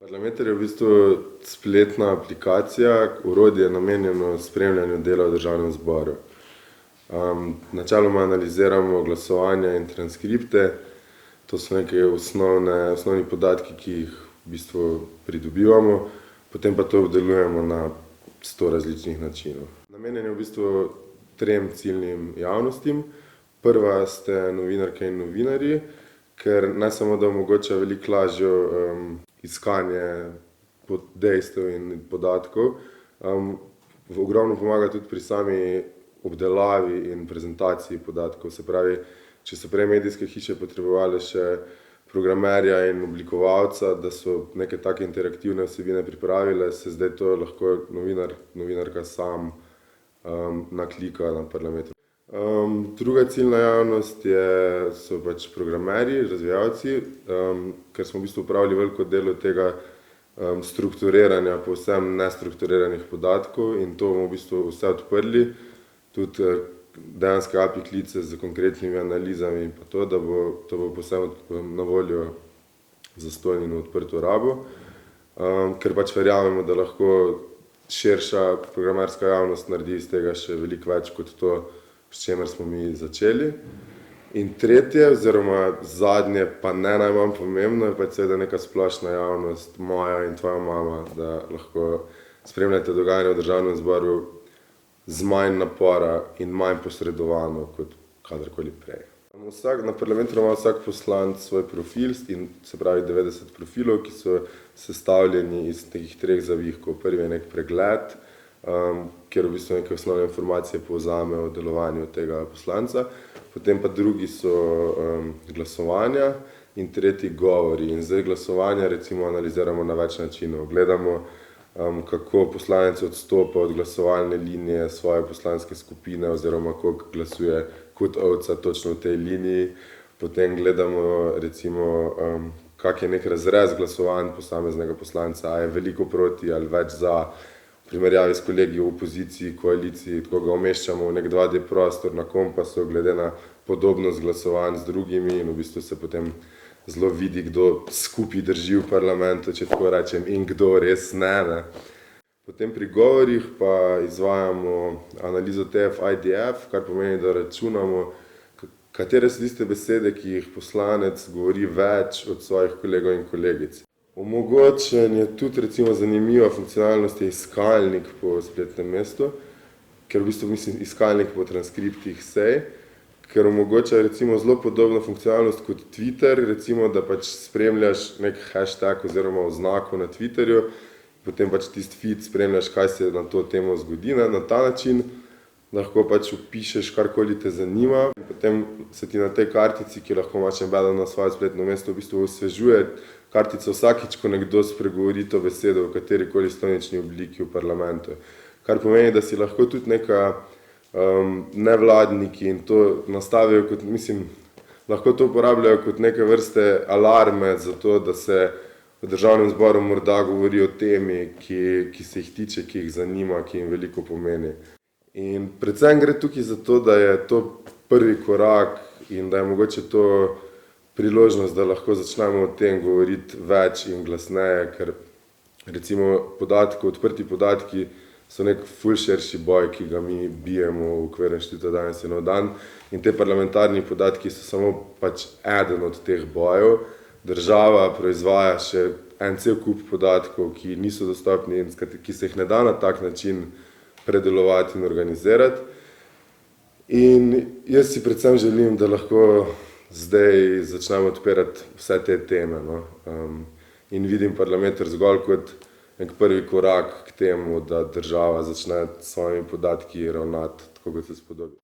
Parlameter je v bistvu spletna aplikacija, orodje namenjeno spremljanju dela v državnem zboru. Načeloma analiziramo glasovanja in transkripte. To so neke osnovni podatki, ki jih v bistvu pridobivamo, potem pa to obdelujemo na 100 različnih načinov. Namenjen je v bistvu 3 ciljnim javnostim. Prva ste novinarke in novinarji, ker ne samo, da omogoča veliko lažjo iskanje dejstev in podatkov, ogromno pomaga tudi pri sami obdelavi in prezentaciji podatkov. Se pravi, če so prej medijske hiše potrebovale še programerja in oblikovalca, da so neke take interaktivne vsebine pripravile, se zdaj to lahko novinarka sam naklika na Parlameter. Druga ciljna javnost so pač programerji, razvijalci, ker smo v bistvu opravili veliko delo tega strukturiranja povsem nestrukturiranih podatkov in to bomo v bistvu vse odprli, tudi dejanske API klice z konkretnimi analizami in pa to, da bo to povsem na voljo zastonj in v odprto rabo, ker pač verjamemo, da lahko širša programerska javnost naredi iz tega še veliko več kot to, s čimer smo mi začeli. In tretje, oziroma zadnje, pa ne najmanj pomembno, je pač seveda neka splošna javnost, moja in tvoja mama, da lahko spremljate dogajanje v državnem zboru z manj napora in manj posredovano kot kadarkoli prej. Na Parlamentu ima vsak poslanec svoj profil, se pravi 90 profilov, ki so sestavljeni iz nekih 3 zavihkov. Prvi je nek pregled, kjer v bistvu neke osnovne informacije povzame o delovanju tega poslanca, potem pa drugi so glasovanja in tretji govori. In zdaj glasovanja recimo analiziramo na več načinov. Gledamo, kako poslanec odstopa od glasovalne linije svoje poslanske skupine oziroma koliko glasuje kot ovca točno v tej liniji. Potem gledamo recimo, kak je nek razrez glasovanj posameznega poslanca, a je veliko proti ali več za, v primerjavi s kolegi v opoziciji, koaliciji, tako ga umeščamo v nek 2D prostor na kompasu glede na podobnost glasovanj z drugimi in v bistvu se potem zelo vidi, kdo skupaj drži v parlamentu, če tako rečem, in kdo res ne. Potem pri govorih pa izvajamo analizo TF-IDF, kar pomeni, da računamo, katere so tiste besede, ki jih poslanec govori več od svojih kolegov in kolegic. Omogočen je tudi recimo zanimiva funkcionalnost je iskalnik po spletnem mestu, ker v bistvu mislim iskalnik po transkriptih sej, ker omogoča recimo zelo podobno funkcionalnost kot Twitter, recimo da pač spremljaš nek hashtag oziroma oznako na Twitterju, potem pač tisti feed spremljaš, kaj se na to temo zgodi. Na ta način lahko pač vpišeš karkoli te zanima in potem se ti na tej kartici, ki lahko imaš embedano na svoje spletno mesto, v bistvu osvežuje kartica vsakič, ko nekdo spregovori to besedo v katerikoli stojnični obliki v parlamentu. Kar pomeni, da si lahko tudi neka nevladniki in to nastavijo kot, lahko to uporabljajo kot neke vrste alarme za to, da se v državnem zboru morda govori o temi, ki se jih tiče, ki jih zanima, ki jim veliko pomeni. In predvsem gre tukaj za to, da je to prvi korak in da je mogoče to priložnost, da lahko začnemo o tem govoriti več in glasneje, ker recimo odprti podatki so nek ful širši boj, ki ga mi bijemo v okviru Inštituta Danes in nov dan. In te parlamentarni podatki so samo pač eden od teh bojev. Država proizvaja še en cel kup podatkov, ki niso dostopni in ki se jih ne da na tak način predelovati in organizirati. In jaz si predvsem želim, da lahko zdaj začnemo odpirati vse te teme, in vidim Parlameter zgolj kot nek prvi korak k temu, da država začne s svojimi podatki ravnati tako, kot se spodobi.